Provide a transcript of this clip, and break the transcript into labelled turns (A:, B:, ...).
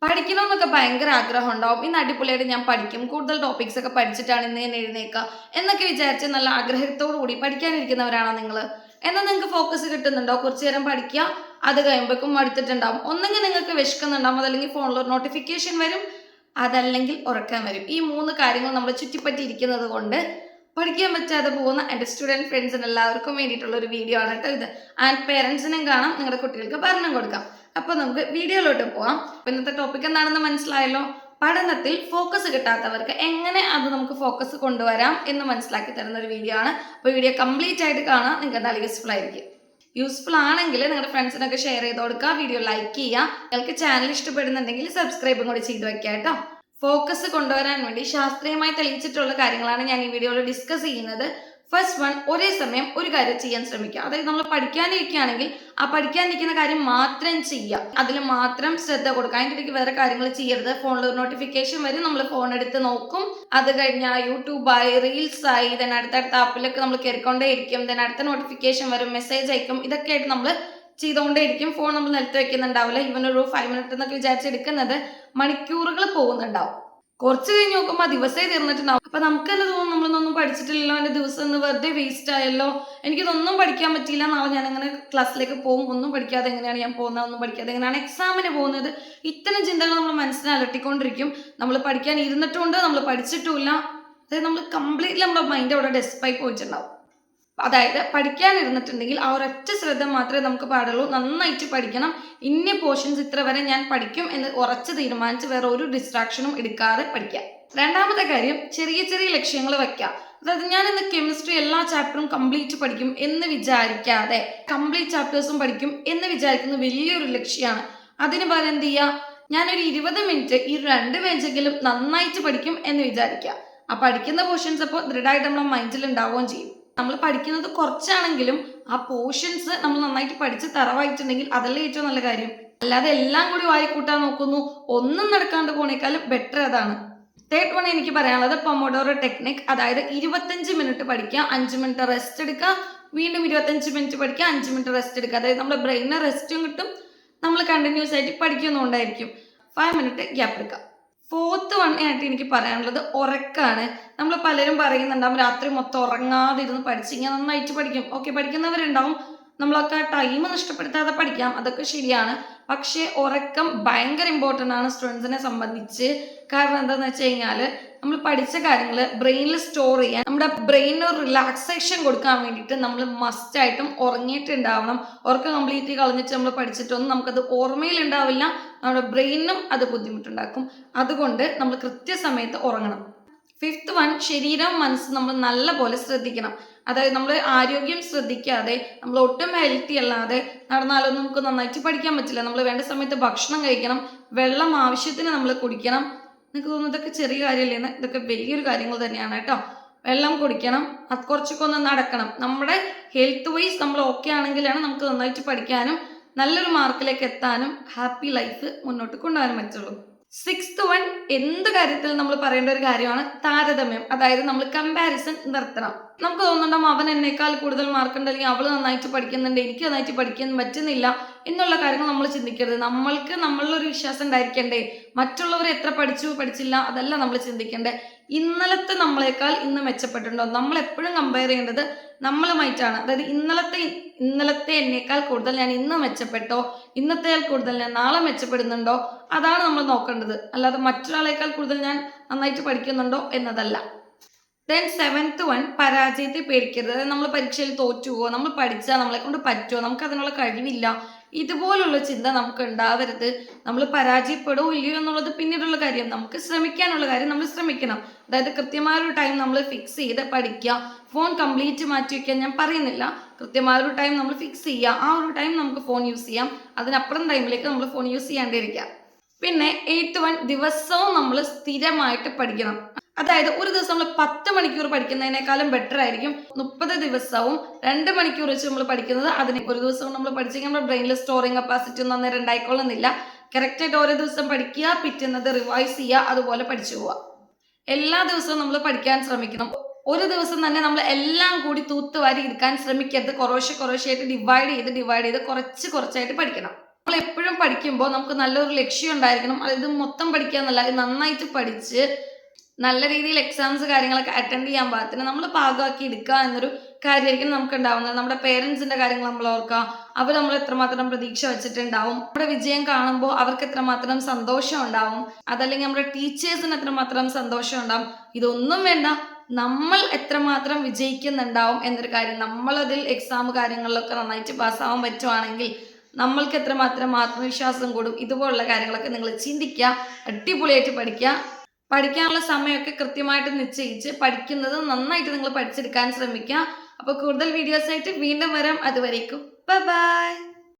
A: പഠിക്കണമെന്നൊക്കെ ഭയങ്കര ആഗ്രഹം ഉണ്ടാവും. ഇന്ന് അടിപൊളിയായിട്ട് ഞാൻ പഠിക്കും, കൂടുതൽ ടോപ്പിക്സ് ഒക്കെ പഠിച്ചിട്ടാണ് ഇന്ന് ഞാൻ എഴുന്നേക്കുക എന്നൊക്കെ വിചാരിച്ച് നല്ല ആഗ്രഹത്തോടു കൂടി പഠിക്കാനിരിക്കുന്നവരാണോ നിങ്ങൾ? എന്നാൽ നിങ്ങൾക്ക് ഫോക്കസ് കിട്ടുന്നുണ്ടോ? കുറച്ചു നേരം പഠിക്കുക, അത് കഴിയുമ്പോഴേക്കും മടുത്തിട്ടുണ്ടാവും. ഒന്നെങ്കിൽ നിങ്ങൾക്ക് വിശക്കുന്നുണ്ടാവും, അതല്ലെങ്കിൽ ഫോണിൽ ഒരു നോട്ടിഫിക്കേഷൻ വരും, അതല്ലെങ്കിൽ ഉറക്കം വരും. ഈ മൂന്ന് കാര്യങ്ങൾ നമ്മൾ ചുറ്റിപ്പറ്റി കൊണ്ട് പഠിക്കാൻ പറ്റാതെ പോകുന്ന എൻ്റെ സ്റ്റുഡൻറ് ഫ്രണ്ട്സിന് എല്ലാവർക്കും വേണ്ടിയിട്ടുള്ള ഒരു വീഡിയോ ആണ് കേട്ടോ ഇത്. ആൻഡ് പേരൻസിനും കാണാം, നിങ്ങളുടെ കുട്ടികൾക്ക് പറഞ്ഞു കൊടുക്കാം. അപ്പോൾ നമുക്ക് വീഡിയോയിലോട്ട് പോവാം. ഇന്നത്തെ ടോപ്പിക് എന്താണെന്ന് മനസ്സിലായല്ലോ. പഠനത്തിൽ ഫോക്കസ് കിട്ടാത്തവർക്ക് എങ്ങനെ അത് നമുക്ക് ഫോക്കസ് കൊണ്ടുവരാം എന്ന് മനസ്സിലാക്കി തരുന്ന ഒരു വീഡിയോ ആണ്. അപ്പോൾ വീഡിയോ കംപ്ലീറ്റ് ആയിട്ട് കാണാം, നിങ്ങൾക്ക് എന്തായാലും യൂസ്ഫുൾ ആയിരിക്കും. യൂസ്ഫുൾ ആണെങ്കിൽ നിങ്ങളുടെ ഫ്രണ്ട്സിനൊക്കെ ഷെയർ ചെയ്ത് കൊടുക്കുക, വീഡിയോ ലൈക്ക് ചെയ്യുക. നിങ്ങൾക്ക് ചാനൽ ഇഷ്ടപ്പെടുന്നുണ്ടെങ്കിൽ സബ്സ്ക്രൈബും കൂടി ചെയ്ത് വെക്കാം കേട്ടോ. ഫോക്കസ് കൊണ്ടുവരാൻ വേണ്ടി ശാസ്ത്രീയമായി തെളിയിച്ചിട്ടുള്ള കാര്യങ്ങളാണ് ഞാൻ ഈ വീഡിയോയിൽ ഡിസ്കസ് ചെയ്യുന്നത്. ഫസ്റ്റ് വൺ, ഒരേ സമയം ഒരു കാര്യം ചെയ്യാൻ ശ്രമിക്കുക. അതായത് നമ്മൾ പഠിക്കാനിരിക്കുകയാണെങ്കിൽ ആ പഠിക്കാനിരിക്കുന്ന കാര്യം മാത്രം ചെയ്യുക, അതിൽ മാത്രം ശ്രദ്ധ കൊടുക്കുക. അതിൻ്റെ ഇടയ്ക്ക് വേറെ കാര്യങ്ങൾ ചെയ്യരുത്. ഫോണിൽ ഒരു നോട്ടിഫിക്കേഷൻ വരും, നമ്മൾ ഫോൺ എടുത്ത് നോക്കും. അത് കഴിഞ്ഞാൽ യൂട്യൂബായി, റീൽസായി, ദെൻ അടുത്തടുത്ത ആപ്പിലൊക്കെ നമ്മൾ കയറിക്കൊണ്ടേ ഇരിക്കും. ദെൻ അടുത്ത നോട്ടിഫിക്കേഷൻ വരും, മെസ്സേജ് അയക്കും. ഇതൊക്കെ ആയിട്ട് നമ്മൾ ചെയ്തുകൊണ്ടേയിരിക്കും. ഫോൺ നമ്മൾ നിലത്ത് വെക്കുന്നുണ്ടാവില്ല. ഇവൻ ഒരു 5 മിനിറ്റ് എന്നൊക്കെ വിചാരിച്ചെടുക്കുന്നത് മണിക്കൂറുകൾ പോകുന്നുണ്ടാവും. കുറച്ച് കഴിഞ്ഞ് നോക്കുമ്പോൾ ദിവസമേ തീർന്നിട്ടുണ്ടാവും. അപ്പൊ നമുക്ക് തന്നെ തോന്നും നമ്മളൊന്നും പഠിച്ചിട്ടില്ലല്ലോ, എൻ്റെ ദിവസം ഒന്ന് വെറുതെ വേസ്റ്റ് ആയല്ലോ, എനിക്കിതൊന്നും പഠിക്കാൻ പറ്റിയില്ല, നാളെ ഞാൻ അങ്ങനെ ക്ലാസ്സിലേക്ക് പോകും, ഒന്നും പഠിക്കാതെ എങ്ങനെയാണ് ഞാൻ പോകുന്നത്, ഒന്നും പഠിക്കാതെ എങ്ങനെയാണ് എക്സാമിന് പോകുന്നത്. ഇത്തരം ചിന്തകൾ നമ്മൾ മനസ്സിനെ അലട്ടിക്കൊണ്ടിരിക്കും. നമ്മൾ പഠിക്കാൻ ഇരുന്നിട്ടുമുണ്ട്, നമ്മൾ പഠിച്ചിട്ടുമില്ല. അതായത് നമ്മൾ കംപ്ലീറ്റ്ലി നമ്മുടെ മൈൻഡ് അവിടെ ഡെസ്പായി പോയിട്ടുണ്ടാവും. അതായത് പഠിക്കാനിരുന്നിട്ടുണ്ടെങ്കിൽ ആ ഒരൊറ്റ ശ്രദ്ധ മാത്രമേ നമുക്ക് പാടുള്ളൂ. നന്നായിട്ട് പഠിക്കണം. ഇന്ന പോർഷൻസ് ഇത്ര വരെ ഞാൻ പഠിക്കും എന്ന് ഉറച്ച് തീരുമാനിച്ച് വേറെ ഒരു ഡിസ്ട്രാക്ഷനും എടുക്കാതെ പഠിക്കാം. രണ്ടാമത്തെ കാര്യം, ചെറിയ ചെറിയ ലക്ഷ്യങ്ങൾ വെക്കാം. അതായത് ഞാൻ ഇന്ന് കെമിസ്ട്രി എല്ലാ ചാപ്റ്ററും കംപ്ലീറ്റ് പഠിക്കും എന്ന് വിചാരിക്കാതെ കംപ്ലീറ്റ് ചാപ്റ്റേഴ്സും പഠിക്കും എന്ന് വിചാരിക്കുന്ന വലിയൊരു ലക്ഷ്യമാണ്. അതിന് പകരം എന്ത് ചെയ്യുക, ഞാനൊരു 20 മിനിറ്റ് ഈ 2 പേജെങ്കിലും നന്നായിട്ട് പഠിക്കും എന്ന് വിചാരിക്കുക. ആ പഠിക്കുന്ന പോർഷൻസ് അപ്പോൾ ദൃഢമായിട്ട് നമ്മുടെ മൈൻഡിൽ ഉണ്ടാവുകയും ചെയ്യും. നമ്മൾ പഠിക്കുന്നത് കുറച്ചാണെങ്കിലും ആ പോർഷൻസ് നമ്മൾ നന്നായിട്ട് പഠിച്ച് തറവായിട്ടുണ്ടെങ്കിൽ അതല്ലേ ഏറ്റവും നല്ല കാര്യം. അല്ലാതെ എല്ലാം കൂടി വാരിക്കൂട്ടാൻ നോക്കുന്നു, ഒന്നും നടക്കാണ്ട് പോണേക്കാളും ബെറ്റർ അതാണ്. തേർഡ് വൺ എനിക്ക് പറയാനുള്ളത് പൊമോഡോറോ ടെക്നിക്. അതായത് 25 മിനിറ്റ് പഠിക്കുക, 5 മിനിറ്റ് റെസ്റ്റ് എടുക്കുക, വീണ്ടും 25 മിനിറ്റ് പഠിക്കുക, 5 മിനിറ്റ് റെസ്റ്റ് എടുക്കുക. അതായത് നമ്മുടെ ബ്രെയിനിന് റെസ്റ്റും കിട്ടും, നമ്മൾ കണ്ടിന്യൂസ് ആയിട്ട് പഠിക്കുന്നുണ്ടായിരിക്കും. 5 മിനിറ്റ് ഗ്യാപ്പ് എടുക്കുക. ഫോർത്ത് വൺ ആയിട്ട് എനിക്ക് പറയാനുള്ളത് ഉറക്കാണ്. നമ്മൾ പലരും പറയുന്നുണ്ടാവും രാത്രി മൊത്തം ഉറങ്ങാതിരുന്ന് പഠിച്ച് ഇങ്ങനെ നന്നായിട്ട് പഠിക്കും. ഓക്കെ, പഠിക്കുന്നവരുണ്ടാവും. നമ്മളൊക്കെ ടൈം നഷ്ടപ്പെടുത്താതെ പഠിക്കാം, അതൊക്കെ ശരിയാണ്. പക്ഷേ ഉറക്കം ഭയങ്കര ഇമ്പോർട്ടൻ്റ് ആണ് സ്റ്റുഡൻസിനെ സംബന്ധിച്ച്. കാരണം എന്താണെന്ന് വെച്ച് കഴിഞ്ഞാൽ നമ്മൾ പഠിച്ച കാര്യങ്ങൾ ബ്രെയിനിൽ സ്റ്റോർ ചെയ്യാൻ, നമ്മുടെ ബ്രെയിനിന് ഒരു റിലാക്സേഷൻ കൊടുക്കാൻ വേണ്ടിയിട്ട് നമ്മൾ മസ്റ്റായിട്ടും ഉറങ്ങിയിട്ടുണ്ടാവണം. ഉറക്കം കംപ്ലീറ്റ്ലി കളഞ്ഞിട്ട് നമ്മൾ പഠിച്ചിട്ടൊന്നും നമുക്കത് ഓർമ്മയിൽ ഉണ്ടാവില്ല, നമ്മുടെ ബ്രെയിനും അത് ബുദ്ധിമുട്ടുണ്ടാക്കും. അതുകൊണ്ട് നമ്മൾ കൃത്യസമയത്ത് ഉറങ്ങണം. ഫിഫ്ത്ത് വൺ, ശരീരം മനസ്സ് നമ്മൾ നല്ല പോലെ ശ്രദ്ധിക്കണം. അതായത് നമ്മൾ ആരോഗ്യം ശ്രദ്ധിക്കാതെ നമ്മൾ ഒട്ടും ഹെൽത്തി അല്ലാതെ നടന്നാലൊന്നും നമുക്ക് നന്നായിട്ട് പഠിക്കാൻ പറ്റില്ല. നമ്മൾ വേണ്ട സമയത്ത് ഭക്ഷണം കഴിക്കണം, വെള്ളം ആവശ്യത്തിന് നമ്മൾ കുടിക്കണം. എനിക്ക് തോന്നുന്നു ഇതൊക്കെ ചെറിയ കാര്യമല്ലേ, ഇതൊക്കെ വലിയൊരു കാര്യങ്ങൾ തന്നെയാണ് കേട്ടോ. വെള്ളം കുടിക്കണം, അത് കുറച്ചൊക്കെ ഒന്ന് നടക്കണം. നമ്മുടെ ഹെൽത്ത് വൈസ് നമ്മൾ ഓക്കെ ആണെങ്കിലാണ് നമുക്ക് നന്നായിട്ട് പഠിക്കാനും നല്ലൊരു മാർക്കിലേക്ക് എത്താനും ഹാപ്പി ലൈഫ് മുന്നോട്ട് കൊണ്ടുപോകാനും പറ്റുള്ളൂ. സിക്സ്ത് വൺ, എന്ത് കാര്യത്തിൽ നമ്മൾ പറയേണ്ട ഒരു കാര്യമാണ് താരതമ്യം. അതായത് നമ്മൾ കമ്പാരിസൺ നിർത്തണം. നമുക്ക് തോന്നുന്നുണ്ടാവും അവൻ എന്നേക്കാൾ കൂടുതൽ മാർക്ക് ഉണ്ട്, അല്ലെങ്കിൽ അവൾ നന്നായിട്ട് പഠിക്കുന്നുണ്ട്, എനിക്ക് നന്നായിട്ട് പഠിക്കാൻ പറ്റുന്നില്ല എന്നുള്ള കാര്യങ്ങൾ നമ്മൾ ചിന്തിക്കരുത്. നമ്മൾക്ക് നമ്മളിലൊരു വിശ്വാസം ഉണ്ടായിരിക്കണ്ടേ. മറ്റുള്ളവർ എത്ര പഠിച്ചു പഠിച്ചില്ല അതല്ല നമ്മൾ ചിന്തിക്കേണ്ടത്. ഇന്നലത്തെ നമ്മളെക്കാൾ ഇന്ന് മെച്ചപ്പെട്ടിട്ടുണ്ടോ, നമ്മൾ എപ്പോഴും കമ്പയർ ചെയ്യേണ്ടത് നമ്മളുമായിട്ടാണ്. അതായത് ഇന്നലത്തെ എന്നേക്കാൾ കൂടുതൽ ഞാൻ ഇന്ന് മെച്ചപ്പെട്ടോ, ഇന്നത്തേക്കാൾ കൂടുതൽ ഞാൻ നാളെ മെച്ചപ്പെടുന്നുണ്ടോ, അതാണ് നമ്മൾ നോക്കേണ്ടത്. അല്ലാതെ മറ്റൊരാളേക്കാൾ കൂടുതൽ ഞാൻ നന്നായിട്ട് പഠിക്കുന്നുണ്ടോ എന്നതല്ല. ദെൻ സെവൻത്ത് വൺ, പരാജയത്തെ പേടിക്കരുത്. അതായത് നമ്മൾ പരീക്ഷയിൽ തോറ്റുവോ, നമ്മൾ പഠിച്ചാൽ നമ്മളെ കൊണ്ട് പറ്റുമോ, നമുക്ക് അതിനുള്ള കഴിവില്ല, ഇതുപോലുള്ള ചിന്ത നമുക്ക് ഉണ്ടാവരുത്. നമ്മൾ പരാജയപ്പെടുമോ ഇല്ലയോ എന്നുള്ളത് പിന്നീടുള്ള കാര്യം. നമുക്ക് ശ്രമിക്കാനുള്ള കാര്യം നമ്മൾ ശ്രമിക്കണം. അതായത് കൃത്യമായൊരു ടൈം നമ്മൾ ഫിക്സ് ചെയ്ത് പഠിക്കുക. ഫോൺ കംപ്ലീറ്റ് മാറ്റി വയ്ക്കാൻ ഞാൻ പറയുന്നില്ല, കൃത്യമായൊരു ടൈം നമ്മൾ ഫിക്സ് ചെയ്യുക. ആ ഒരു ടൈം നമുക്ക് ഫോൺ യൂസ് ചെയ്യാം, അതിനപ്പുറം ടൈമിലേക്ക് നമ്മൾ ഫോൺ യൂസ് ചെയ്യാണ്ടിരിക്കുക. പിന്നെ 8th വൺ, ദിവസവും നമ്മൾ സ്ഥിരമായിട്ട് പഠിക്കണം. അതായത് ഒരു ദിവസം നമ്മൾ 10 മണിക്കൂർ പഠിക്കുന്നതിനേക്കാളും ബെറ്റർ ആയിരിക്കും 30 ദിവസവും 2 മണിക്കൂർ വെച്ച് നമ്മൾ പഠിക്കുന്നത്. അതിന് ഒരു ദിവസം നമ്മൾ പഠിച്ചെങ്കിൽ നമ്മുടെ ബ്രെയിനിൽ സ്റ്റോറിങ് കപ്പാസിറ്റി ഒന്നും അന്നേരം ഉണ്ടായിക്കൊള്ളുന്നില്ല. കറക്റ്റായിട്ട് ഓരോ ദിവസം പഠിക്കുക, പിറ്റുന്നത് റിവൈസ് ചെയ്യുക, അതുപോലെ പഠിച്ചു പോവുക. എല്ലാ ദിവസവും നമ്മൾ പഠിക്കാൻ ശ്രമിക്കണം. ഒരു ദിവസം തന്നെ നമ്മൾ എല്ലാം കൂടി തൂത്തുവാരി എടുക്കാൻ ശ്രമിക്കരുത്. കുറേശ്ശെ ആയിട്ട് ഡിവൈഡ് ചെയ്ത് കുറച്ചായിട്ട് പഠിക്കണം. നമ്മൾ എപ്പോഴും പഠിക്കുമ്പോൾ നമുക്ക് നല്ലൊരു ലക്ഷ്യം ഉണ്ടായിരിക്കണം. അത് ഇത് മൊത്തം പഠിക്കുക എന്നല്ല, ഇത് നന്നായിട്ട് പഠിച്ച് നല്ല രീതിയിൽ എക്സാംസ് കാര്യങ്ങളൊക്കെ അറ്റൻഡ് ചെയ്യാൻ പാകത്തിന് നമ്മൾ പാകമാക്കി എടുക്കുക എന്നൊരു കാര്യമായിരിക്കും നമുക്ക് ഉണ്ടാവുന്നത്. നമ്മുടെ പേരൻസിന്റെ കാര്യങ്ങൾ നമ്മൾ ഓർക്കുക, അവർ നമ്മൾ എത്രമാത്രം പ്രതീക്ഷ വെച്ചിട്ടുണ്ടാവും, നമ്മുടെ വിജയം കാണുമ്പോൾ അവർക്ക് എത്രമാത്രം സന്തോഷം ഉണ്ടാവും, അതല്ലെങ്കിൽ നമ്മുടെ ടീച്ചേഴ്സിന് എത്രമാത്രം സന്തോഷം ഉണ്ടാവും. ഇതൊന്നും വേണ്ട, നമ്മൾ എത്രമാത്രം വിജയിക്കുന്നുണ്ടാവും എന്നൊരു കാര്യം, നമ്മളതിൽ എക്സാം കാര്യങ്ങളിലൊക്കെ നന്നായിട്ട് പാസ്സാവാൻ പറ്റുവാണെങ്കിൽ നമ്മൾക്ക് എത്രമാത്രം ആത്മവിശ്വാസം കൂടും. ഇതുപോലുള്ള കാര്യങ്ങളൊക്കെ നിങ്ങൾ ചിന്തിക്കുക, അടിപൊളിയായിട്ട് പഠിക്കുക. പഠിക്കാനുള്ള സമയമൊക്കെ കൃത്യമായിട്ട് നിശ്ചയിച്ച് പഠിക്കുന്നത് നന്നായിട്ട് നിങ്ങൾ പഠിച്ചെടുക്കാൻ ശ്രമിക്കുക. അപ്പോൾ കൂടുതൽ വീഡിയോസ് ആയിട്ട് വീണ്ടും വരാം. അതുവരേക്കും ബൈ ബൈ.